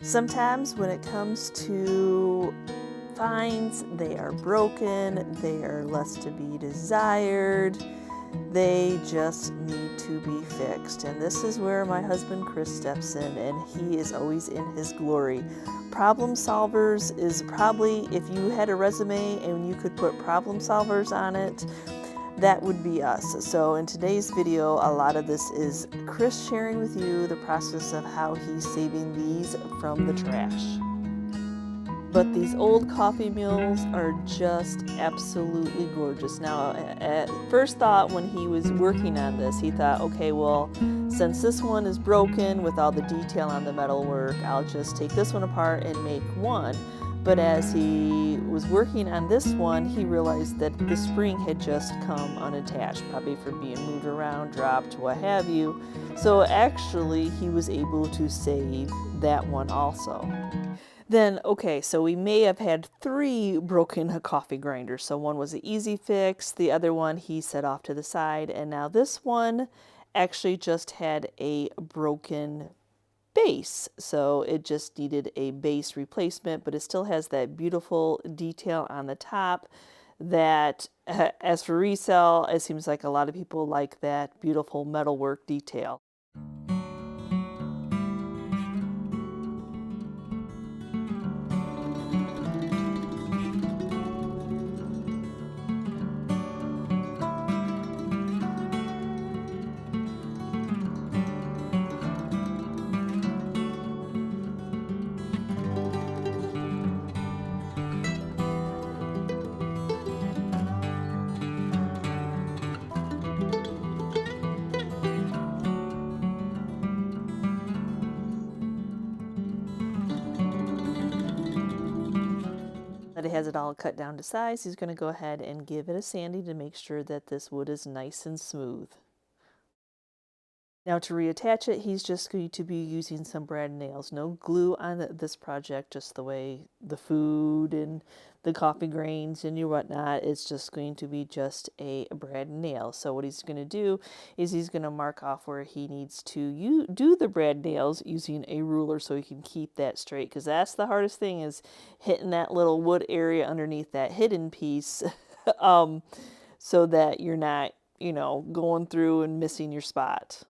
Sometimes when it comes to finds, they are broken, they are less to be desired, they just need to be fixed. And this is where my husband Chris steps in, and he is always in his glory. Problem solvers is probably, if you had a resume and you could put problem solvers on it, that would be us. So in today's video, a lot of this is Chris sharing with you the process of how he's saving these from the trash. But these old coffee mills are just absolutely gorgeous. Now, at first thought when he was working on this, he thought, okay, well, since this one is broken with all the detail on the metalwork, I'll just take this one apart and make one. But as he was working on this one, he realized that the spring had just come unattached, probably from being moved around, dropped, what have you. So actually, he was able to save that one also. Then, okay, so we may have had 3 broken coffee grinders. So one was an easy fix, the other one he set off to the side, and now this one actually just had a broken base. So it just needed a base replacement, but it still has that beautiful detail on the top that, as for resale, it seems like a lot of people like that beautiful metalwork detail. That it has it all cut down to size, he's going to go ahead and give it a sanding to make sure that this wood is nice and smooth. Now to reattach it, he's just going to be using some brad nails. No glue on this project, just the way the food and the coffee grains and your whatnot. It's just going to be just a brad nail. So what he's going to do is he's going to mark off where he needs to do the brad nails using a ruler so he can keep that straight. Because that's the hardest thing, is hitting that little wood area underneath that hidden piece so that you're not, going through and missing your spot.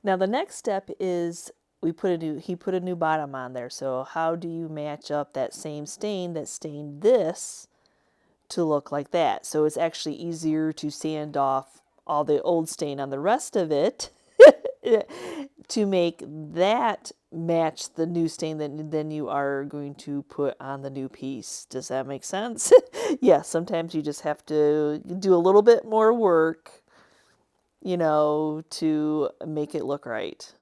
Now the next step is he put a new bottom on there. So how do you match up that same stain that stained this to look like that? So it's actually easier to sand off all the old stain on the rest of it to make that match the new stain that then you are going to put on the new piece. Does that make sense? Yeah, sometimes you just have to do a little bit more work, to make it look right.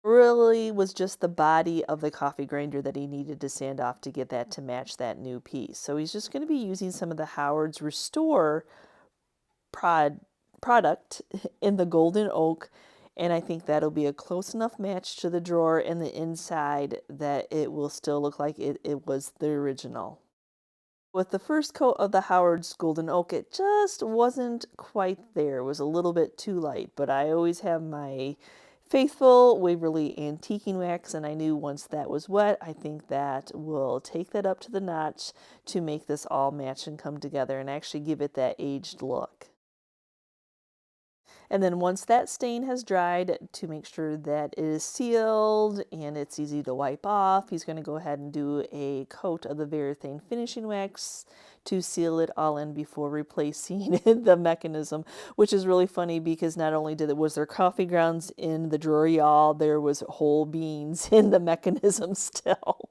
Really was just the body of the coffee grinder that he needed to sand off to get that to match that new piece. So he's just going to be using some of the Howard's Restore product in the golden oak, and I think that'll be a close enough match to the drawer and the inside that it will still look like it was the original. With the first coat of the Howard's Golden Oak, it just wasn't quite there. It was a little bit too light, but I always have my faithful Waverly Antiquing Wax, and I knew once that was wet, I think that will take that up to the notch to make this all match and come together and actually give it that aged look. And then once that stain has dried, to make sure that it is sealed and it's easy to wipe off, he's going to go ahead and do a coat of the Varathane finishing wax to seal it all in before replacing the mechanism, which is really funny because not only was there coffee grounds in the drawer, y'all, there was whole beans in the mechanism still.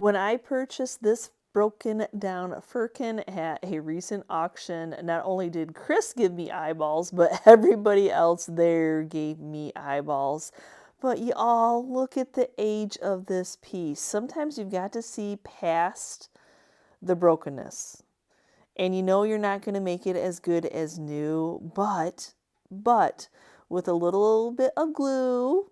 When I purchased this broken down firkin at a recent auction, not only did Chris give me eyeballs, but everybody else there gave me eyeballs. But y'all, look at the age of this piece. Sometimes you've got to see past the brokenness. And you know you're not going to make it as good as new, but with a little bit of glue,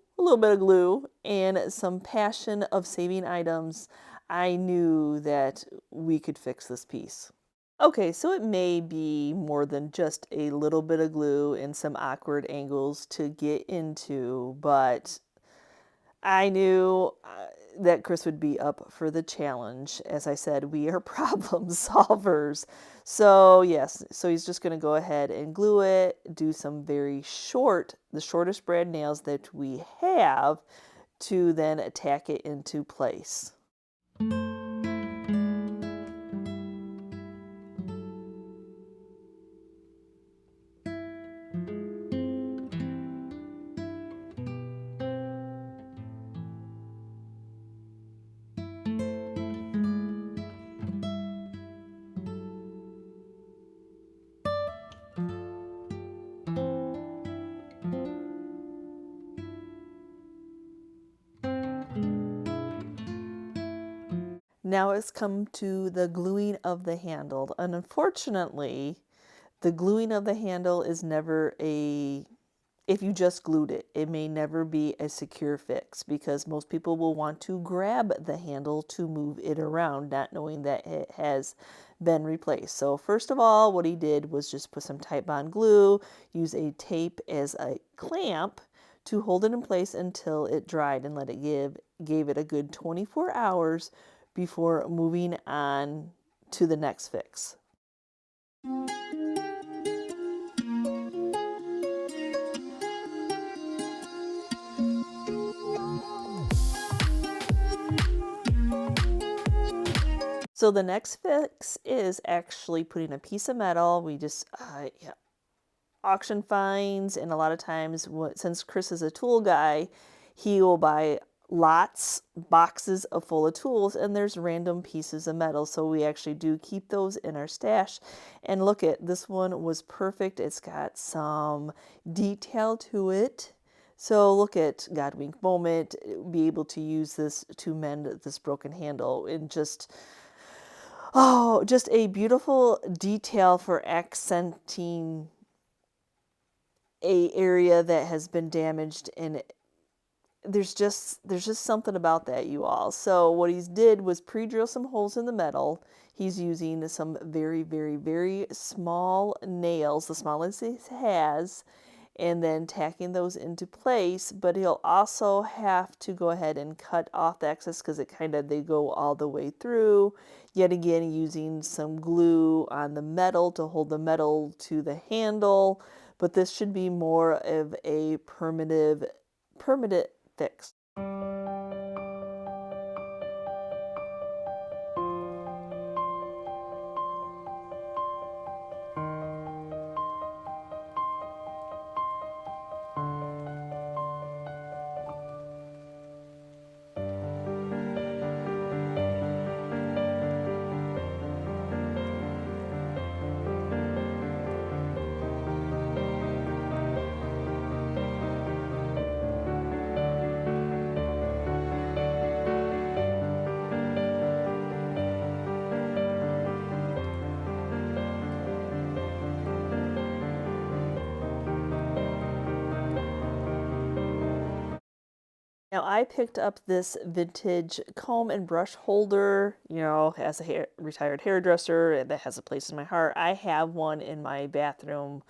and some passion of saving items, I knew that we could fix this piece. Okay, so it may be more than just a little bit of glue and some awkward angles to get into, but I knew that Chris would be up for the challenge. As I said, we are problem solvers. So yes, so he's just going to go ahead and glue it, do some very short, the shortest brad nails that we have, to then tack it into place. Now it's come to the gluing of the handle. And unfortunately, the gluing of the handle is never if you just glued it, it may never be a secure fix because most people will want to grab the handle to move it around, not knowing that it has been replaced. So first of all, what he did was just put some Titebond glue, use a tape as a clamp to hold it in place until it dried and let it gave it a good 24 hours before moving on to the next fix. So the next fix is actually putting a piece of metal. We just auction finds, and a lot of times, since Chris is a tool guy, he will buy boxes of full of tools, and there's random pieces of metal. So we actually do keep those in our stash. And look at this one was perfect. It's got some detail to it. So look at God Wink Moment, be able to use this to mend this broken handle, and just a beautiful detail for accenting a area that has been damaged, and there's just something about that, you all. So what he's did was pre-drill some holes in the metal. He's using some very, very, very small nails, the smallest he has, and then tacking those into place. But he'll also have to go ahead and cut off the excess because they go all the way through. Yet again, using some glue on the metal to hold the metal to the handle. But this should be more of a permanent fix. Now I picked up this vintage comb and brush holder, as a retired hairdresser, that has a place in my heart. I have one in my bathroom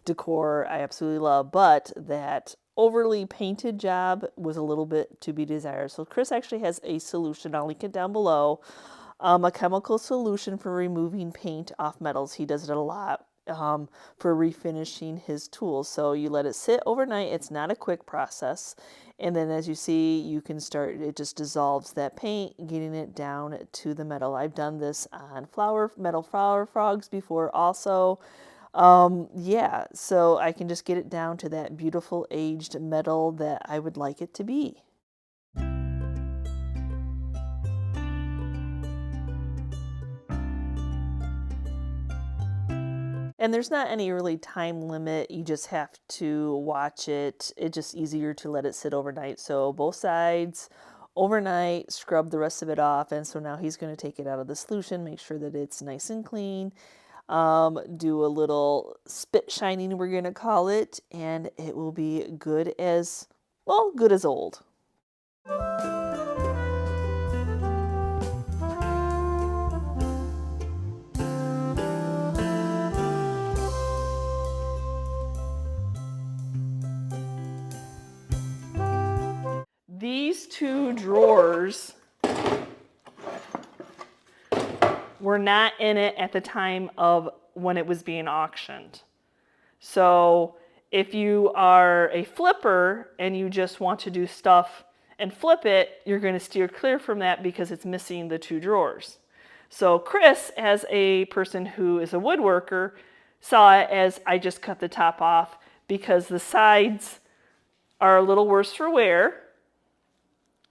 decor I absolutely love, but that overly painted job was a little bit to be desired. So Chris actually has a solution, I'll link it down below, a chemical solution for removing paint off metals. He does it a lot. For refinishing his tools. So you let it sit overnight. It's not a quick process. And then as you see, you can start, it just dissolves that paint, getting it down to the metal. I've done this on metal flower frogs before also. Yeah, so I can just get it down to that beautiful aged metal that I would like it to be. And there's not any really time limit. You just have to watch it. It's just easier to let it sit overnight. So both sides overnight, scrub the rest of it off. And so now he's going to take it out of the solution, make sure that it's nice and clean. Do a little spit shining, we're going to call it, and it will be good as, well, good as old. These two drawers were not in it at the time of when it was being auctioned. So if you are a flipper and you just want to do stuff and flip it, you're going to steer clear from that because it's missing the two drawers. So Chris, as a person who is a woodworker, saw it as I just cut the top off because the sides are a little worse for wear.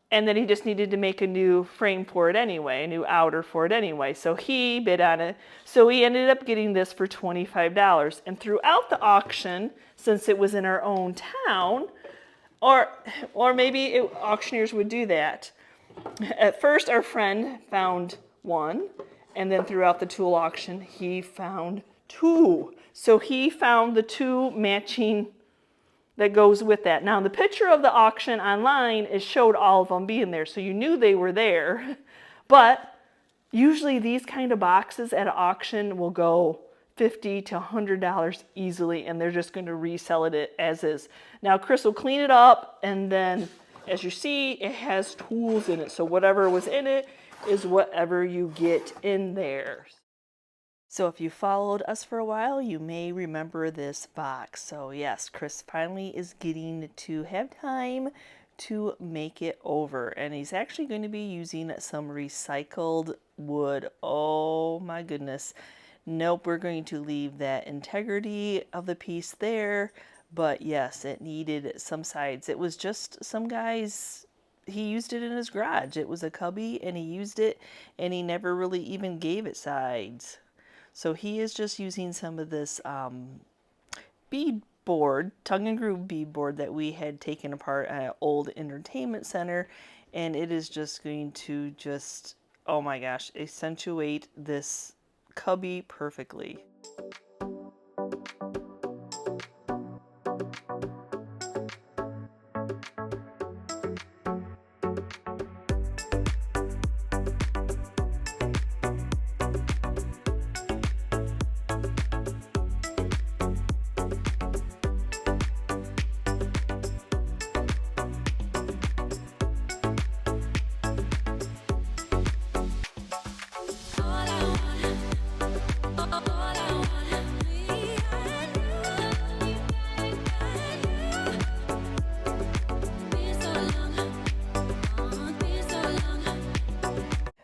And then he just needed to make a new frame for it anyway, a new outer for it anyway. So he bid on it. So he ended up getting this for $25. And throughout the auction, since it was in our own town, or maybe auctioneers would do that. At first, our friend found one, and then throughout the tool auction, he found two. So he found the two matching that goes with that. Now, the picture of the auction online showed all of them being there, so you knew they were there. But usually these kind of boxes at an auction will go $50 to $100 easily, and they're just going to resell it as is. Now, Chris will clean it up, and then, as you see, it has tools in it. So whatever was in it is whatever you get in there. So if you followed us for a while, you may remember this box. So yes, Chris finally is getting to have time to make it over. And he's actually going to be using some recycled wood. Oh my goodness. Nope, we're going to leave that integrity of the piece there. But yes, it needed some sides. It was just some guys, he used it in his garage. It was a cubby and he used it and he never really even gave it sides. So he is just using some of this bead board, tongue and groove bead board that we had taken apart at an old entertainment center. And it is just going to just, oh my gosh, accentuate this cubby perfectly.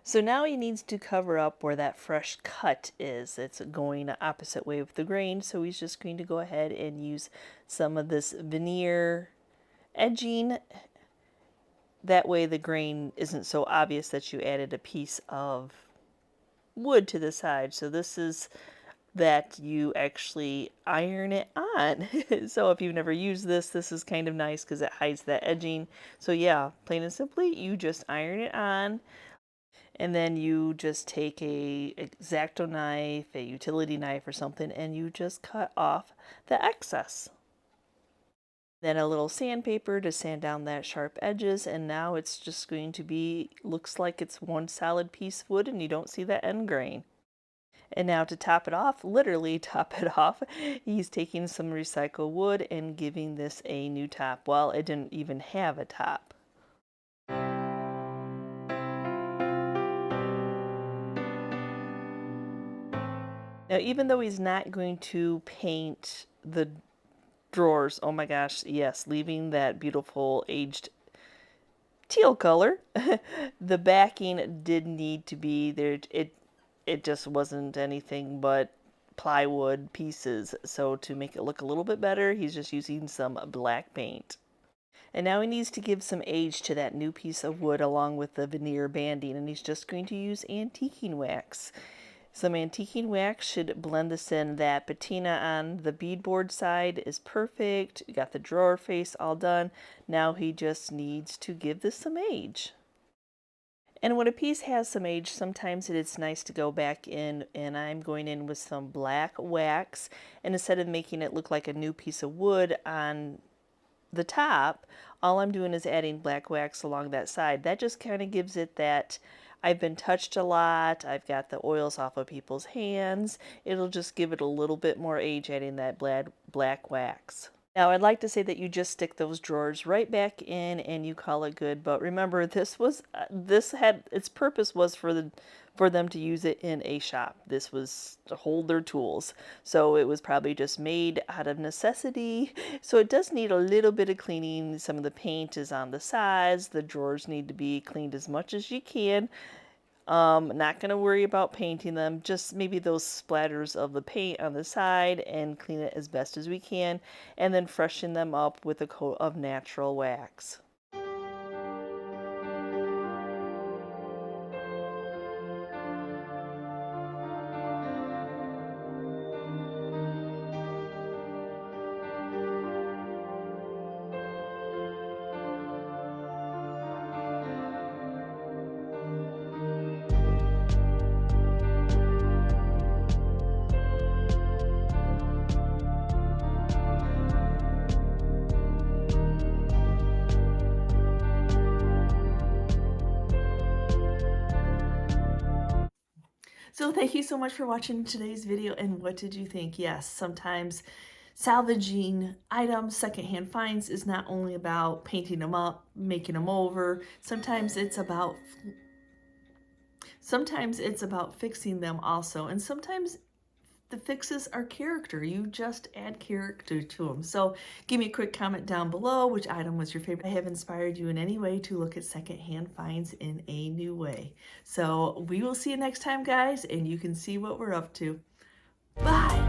So now he needs to cover up where that fresh cut is. It's going the opposite way with the grain, so he's just going to go ahead and use some of this veneer edging. That way the grain isn't so obvious that you added a piece of wood to the side. So this is that you actually iron it on. So if you've never used this, this is kind of nice because it hides that edging. So yeah, plain and simply, you just iron it on. And then you just take a X-Acto knife, a utility knife or something, and you just cut off the excess. Then a little sandpaper to sand down that sharp edges, and now it's just going to be, looks like it's one solid piece of wood and you don't see that end grain. And now to top it off, literally top it off, he's taking some recycled wood and giving this a new top. Well, it didn't even have a top. Now, even though he's not going to paint the drawers, oh my gosh, yes, leaving that beautiful aged teal color, the backing did need to be there. It just wasn't anything but plywood pieces. So to make it look a little bit better, he's just using some black paint. And now he needs to give some age to that new piece of wood along with the veneer banding, and he's just going to use antiquing wax. Some antiquing wax should blend this in. That patina on the beadboard side is perfect. You got the drawer face all done. Now he just needs to give this some age. And when a piece has some age, sometimes it's nice to go back in, and I'm going in with some black wax, and instead of making it look like a new piece of wood on the top, all I'm doing is adding black wax along that side. That just kind of gives it that I've been touched a lot, I've got the oils off of people's hands. It'll just give it a little bit more age adding that black wax. Now I'd like to say that you just stick those drawers right back in and you call it good, but remember this had its purpose was for them to use it in a shop. This was to hold their tools. So it was probably just made out of necessity. So it does need a little bit of cleaning. Some of the paint is on the sides. The drawers need to be cleaned as much as you can. Not going to worry about painting them, just maybe those splatters of the paint on the side, and clean it as best as we can, and then freshen them up with a coat of natural wax. So thank you so much for watching today's video, and what did you think? Yes, sometimes salvaging items, secondhand finds, is not only about painting them up, making them over. Sometimes it's about fixing them also, and sometimes the fixes are character. You just add character to them. So give me a quick comment down below which item was your favorite. I have inspired you in any way to look at secondhand finds in a new way. So we will see you next time, guys, and you can see what we're up to. Bye.